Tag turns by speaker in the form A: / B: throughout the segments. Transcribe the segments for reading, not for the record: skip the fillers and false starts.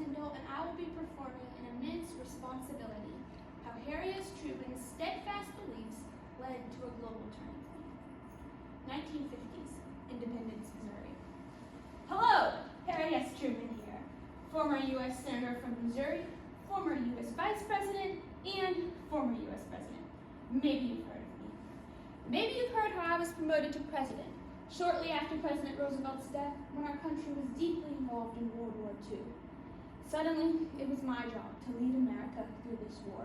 A: Tyndall, and I will be performing an immense responsibility, how Harry S. Truman's steadfast beliefs led to a global turning point. 1950s, Independence, Missouri. Hello, Harry S. Truman here, former U.S. Senator from Missouri, former U.S. Vice President, and former U.S. President. Maybe you've heard of me. Maybe you've heard how I was promoted to president shortly after President Roosevelt's death, when our country was deeply involved in World War II. Suddenly, it was my job to lead America through this war.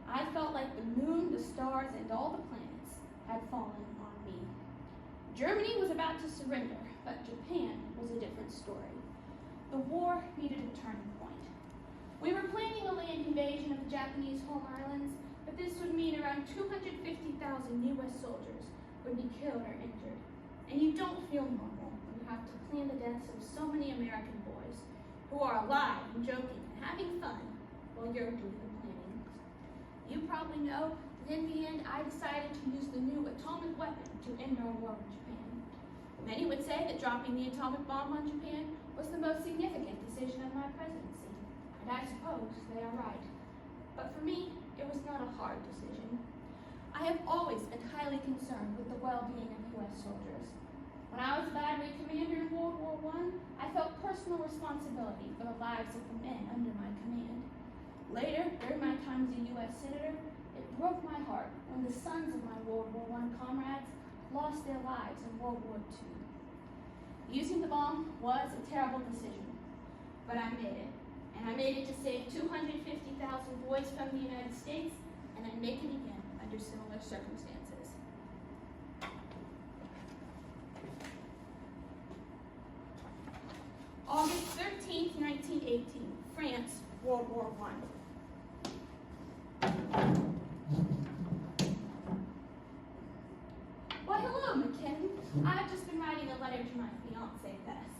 A: I felt like the moon, the stars, and all the planets had fallen on me. Germany was about to surrender, but Japan was a different story. The war needed a turning point. We were planning a land invasion of the Japanese home islands, but this would mean around 250,000 U.S. soldiers would be killed or injured. And you don't feel normal when you have to plan the deaths of so many American boys who are alive and joking and having fun while you're doing the planning. You probably know that in the end I decided to use the new atomic weapon to end our war with Japan. Many would say that dropping the atomic bomb on Japan was the most significant decision of my presidency, and I suppose they are right. But for me, it was not a hard decision. I have always been highly concerned with the well-being of U.S. soldiers. When I was a battery commander in World War I felt personal responsibility for the lives of the men under my command. Later, during my time as a U.S. Senator, it broke my heart when the sons of my World War I comrades lost their lives in World War II. Using the bomb was a terrible decision, but I made it. And I made it to save 250,000 boys from the United States, and I'd make it again under similar circumstances. August 13th, 1918, France, World War I. Well, hello, McKim. I've just been writing a letter to my fiancée, Bess.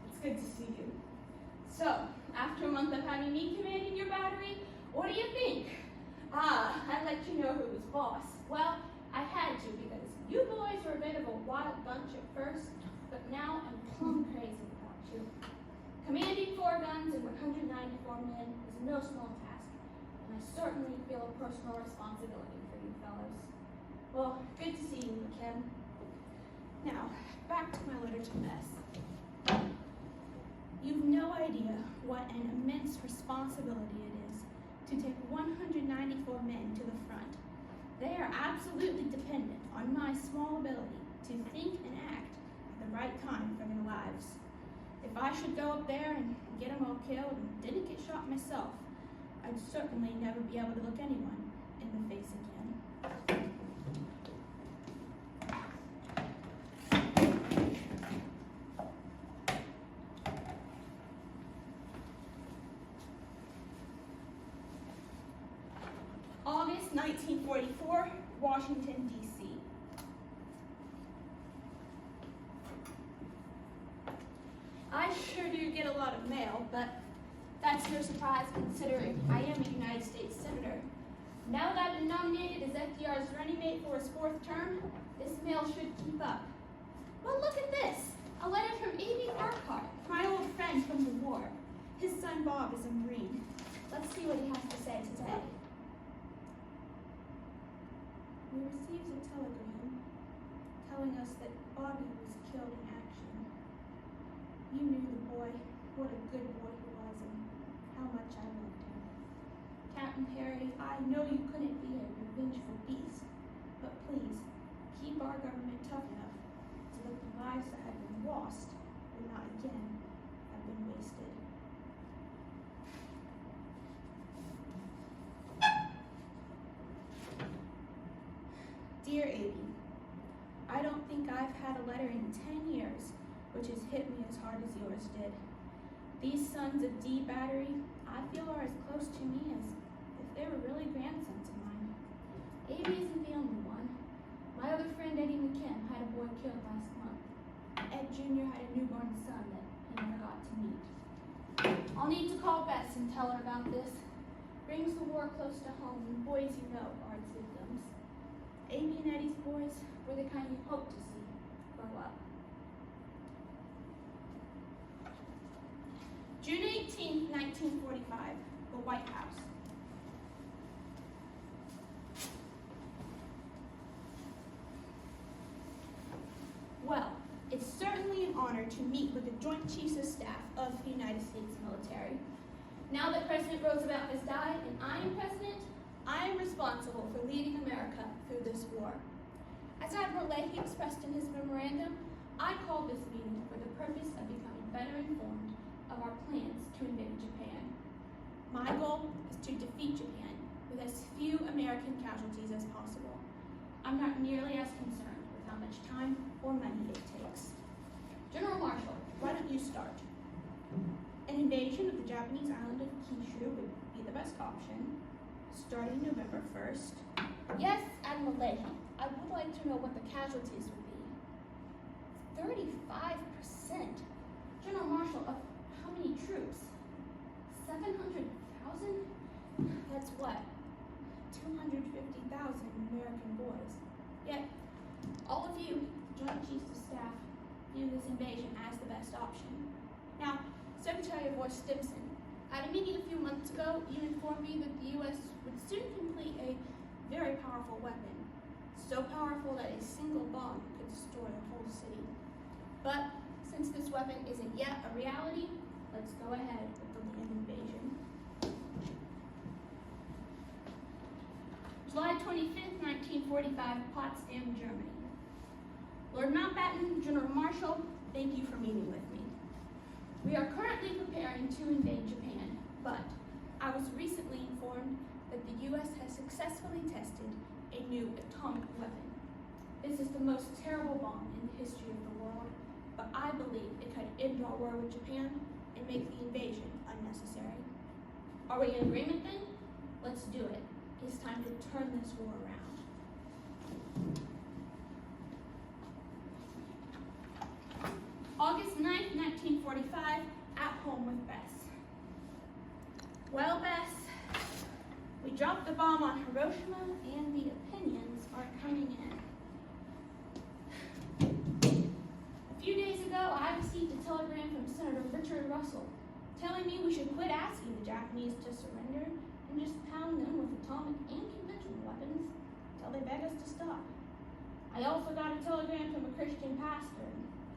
A: It's good to see you. So, after a month of having me commanding your battery, what do you think? I'd let you know who was boss. Well, I had to because you boys were a bit of a wild bunch at first, but now I'm plumb crazy about you. Commanding 4 guns and 194 men is no small task, and I certainly feel a personal responsibility for you fellows. Well, good to see you, McKim. Now, back to my letter to Bess. You've no idea what an immense responsibility it is to take 194 men to the front. They are absolutely dependent on my small ability to think and act at the right time for their lives. If I should go up there and get them all killed and didn't get shot myself, I'd certainly never be able to look anyone in the face again. August 1944, Washington, D.C. I sure do get a lot of mail, but that's no surprise considering I am a United States Senator. Now that I've been nominated as FDR's running mate for his 4th term, this mail should keep up. Well, look at this, a letter from A.B. Urquhart, my old friend from the war. His son Bob is a Marine. Let's see what he has to say today. We received a telegram telling us that Bobby was killed in action. You knew the boy, what a good boy he was, and how much I loved him. Captain Harry, I know you couldn't be a revengeful beast, but please, keep our government tough enough so that the lives that have been lost will not again have been wasted. Dear Abby, I don't think I've had a letter in 10 years which has hit me as hard as yours did. These sons of D Battery, I feel are as close to me as if they were really grandsons of mine. Abby isn't the only one. My other friend Eddie McKim had a boy killed last month. Ed Jr. had a newborn son that he never got to meet. I'll need to call Bess and tell her about this. Brings the war close to home, and boys you know are its victims. Amy and Eddie's boys were the kind you hope to see grow up. June 18th, 1945, the White House. Well, it's certainly an honor to meet with the Joint Chiefs of Staff of the United States military. Now that President Roosevelt has died and I am president, I am responsible for leading America through this war. As Admiral Leahy expressed in his memorandum, I called this meeting for the purpose of becoming better informed of our plans to invade Japan. My goal is to defeat Japan with as few American casualties as possible. I'm not nearly as concerned with how much time or money it takes. General Marshall, why don't you start? An invasion of the Japanese island of Kyushu would be the best option, starting November 1st. Yes, Admiral Leahy, I would like to know what the casualties would be. 35%. General Marshall, of how many troops? 700,000? That's what? 250,000 American boys. Yet, all of you, Joint Chiefs of Staff, view this invasion as the best option. Now, Secretary of War Stimson, at a meeting a few months ago, you informed me that the U.S. would soon complete a very powerful weapon, so powerful that a single bomb could destroy a whole city. But since this weapon isn't yet a reality, let's go ahead with the land invasion. July 25th, 1945, Potsdam, Germany. Lord Mountbatten, General Marshall, thank you for meeting with me. We are currently preparing to invade Japan, but I was recently informed that the U.S. has successfully tested a new atomic weapon. This is the most terrible bomb in the history of the world, but I believe it could end our war with Japan and make the invasion unnecessary. Are we in agreement then? Let's do it. It's time to turn this war around. August 9th, 1945, at home with Bess. Well, Bess, we dropped the bomb on Hiroshima and the opinions are coming in. A few days ago, I received a telegram from Senator Richard Russell telling me we should quit asking the Japanese to surrender and just pound them with atomic and conventional weapons until they beg us to stop. I also got a telegram from a Christian pastor.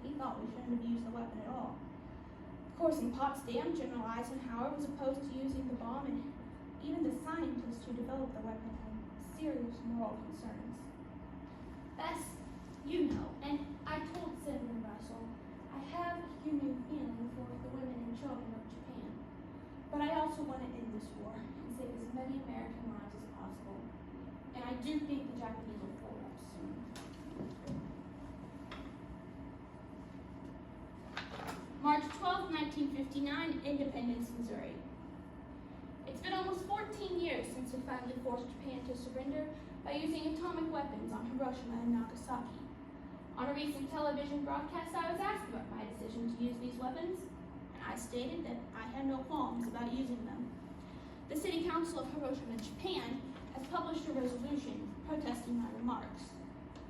A: He thought we shouldn't have used the weapon at all. Of course, in Potsdam, General Eisenhower was opposed to using the bomb, and even the scientists who developed the weapon had serious moral concerns. Bess, you know, and I told Senator Russell, I have a human feeling for the women and children of Japan, but I also want to end this war and save as many American lives as possible. And I do think the Japanese will pull up soon. March 12, 1959, Independence, Missouri. It's been almost 14 years since we finally forced Japan to surrender by using atomic weapons on Hiroshima and Nagasaki. On a recent television broadcast, I was asked about my decision to use these weapons, and I stated that I had no qualms about using them. The City Council of Hiroshima, Japan, has published a resolution protesting my remarks.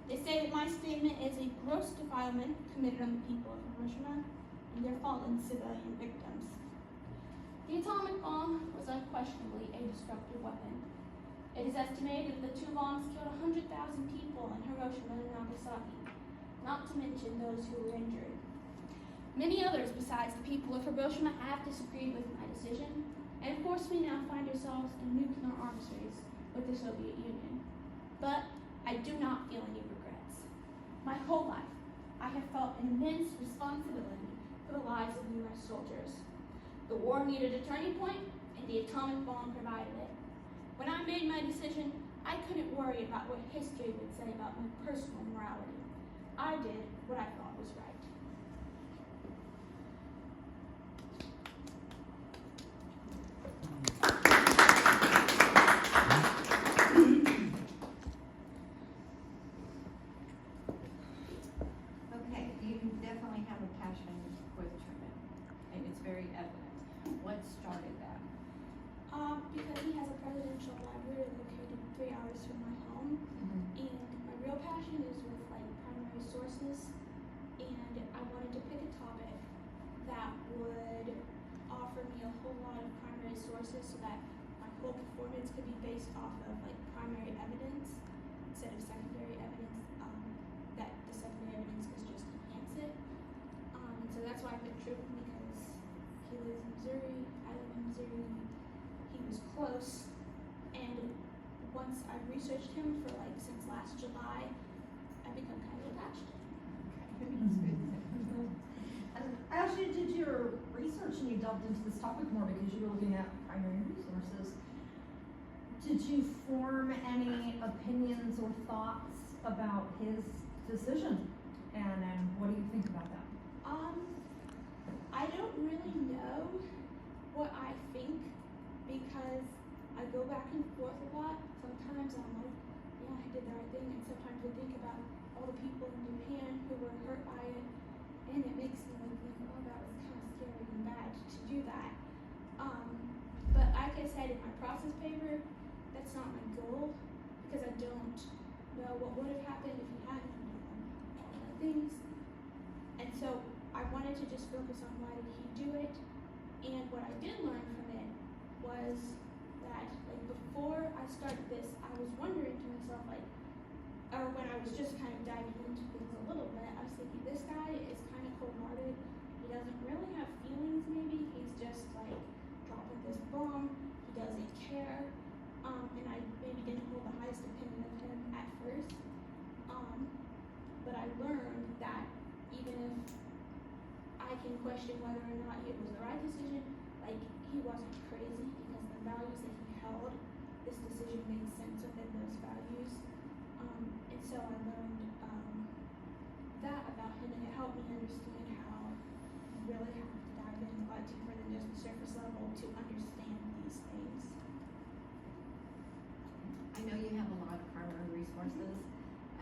A: They say that my statement is a gross defilement committed on the people of Hiroshima and their fallen civilian victims. The atomic bomb was unquestionably a destructive weapon. It is estimated that the two bombs killed 100,000 people in Hiroshima and Nagasaki, not to mention those who were injured. Many others besides the people of Hiroshima have disagreed with my decision, and of course we now find ourselves in nuclear arms race with the Soviet Union. But I do not feel any regrets. My whole life, I have felt an immense responsibility for the lives of U.S. soldiers. The war needed a turning point, and the atomic bomb provided it. When I made my decision, I couldn't worry about what history would say about my personal morality. I did what I thought was right.
B: Okay, you definitely have a passion with Truman, and it's very evident. What started that?
A: Because he has a presidential library located 3 hours from my home, and my real passion is with primary sources, and I wanted to pick a topic that would offer me a whole lot of sources so that my whole performance could be based off of like primary evidence instead of secondary evidence. That the secondary evidence could just enhance it. And so that's why I picked Truman, because he lives in Missouri, I live in Missouri. He was close, and once I researched him for like since last July, I've become kind of attached.
C: I actually did your research and you delved into this topic more because you were looking at primary resources. Did you form any opinions or thoughts about his decision? And what do you think about that?
A: I don't really know what I think because I go back and forth a lot. Sometimes I'm like, yeah, I did the right thing, and sometimes I think about all the people in Japan who were hurt by it, and it makes me like think, oh, that was kind of scary and bad to do that. But like I said in my process paper, that's not my goal because I don't know what would have happened if he hadn't done all the things. And so I wanted to just focus on why did he do it, and what I did learn from it was that like before I started this, I was wondering to myself like, or when I was just kind of diving into things a little bit, I was thinking this guy is kind of cold-hearted. He doesn't really have feelings. Maybe he's just like dropping this bomb. He doesn't care. And I maybe didn't hold the highest opinion of him at first. But I learned that even if I can question whether or not it was the right decision, like he wasn't crazy because the values that he held, this decision made sense within those values. And so I learned that about him, and it helped me understand how you really have to dive in a lot deeper than just the surface level to understand these things.
B: I know you have a lot of primary resources,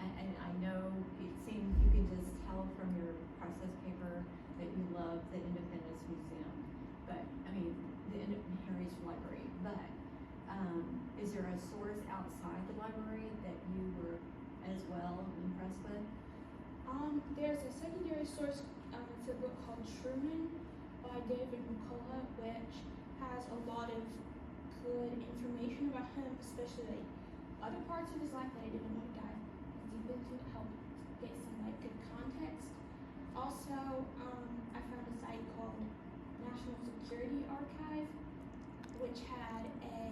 B: and I know it seems you can just tell from your process paper that you love the Independence Museum, but I mean the Heritage Library. But is there a source outside the library that you were as well impressed with?
A: There's a secondary source. It's a book called Truman by David McCullough, which has a lot of good information about him, especially like other parts of his life that I didn't want to dive deep into to help get some like good context. Also, I found a site called National Security Archive, which had a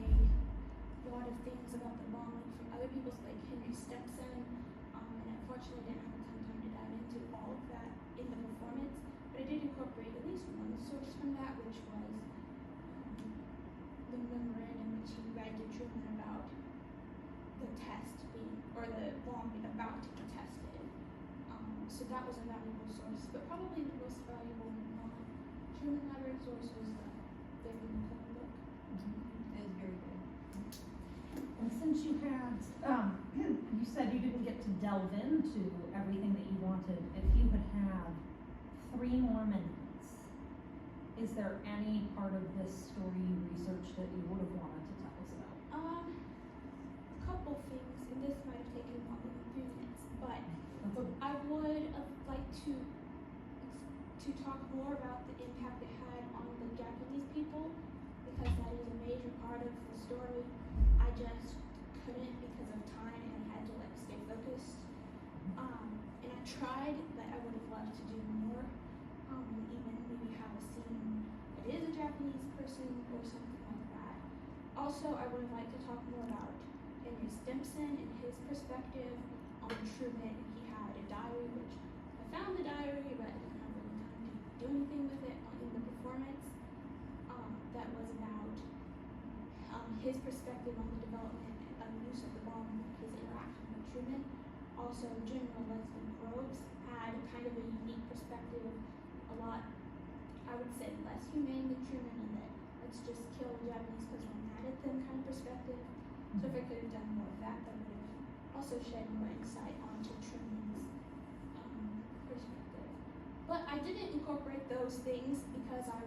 A: lot of things about the bombing from other people, so like Henry Stetson, and unfortunately didn't have a ton of time to dive into all of that in the performance, but I did incorporate at least one source from that, which was the memorandum which he read to Truman about the test being, or the bomb being about to be tested. So that was a valuable source, but probably the most valuable non-Truman library source was the David McCullough book.
B: That is very good.
C: And since you had, you said you didn't get to delve into everything that you wanted, if you had had 3 more minutes, is there any part of this story you researched that you would have wanted to tell us about?
A: A couple things, and this might have taken longer than 3 minutes, but I would have liked to talk more about the impact it had on the Japanese people, because that is a major part of the story. I just couldn't because of time, and I had to like stay focused. And I tried, but I would have loved to do more. Even maybe have a scene that is a Japanese person or something like that. Also, I would have liked to talk more about Henry Stetson and his perspective on Truman. He had a diary, which I found the diary, but I didn't have really time to do anything with it in the performance. That was about his perspective on the development and use of the bomb, his interaction with Truman. Also, General Leslie Groves had kind of a unique perspective, a lot, I would say, less humane than Truman, and that let's just kill the Japanese because we're mad at them kind of perspective. So if I could have done more of that, that would have also shed more insight onto Truman's perspective. But I didn't incorporate those things because I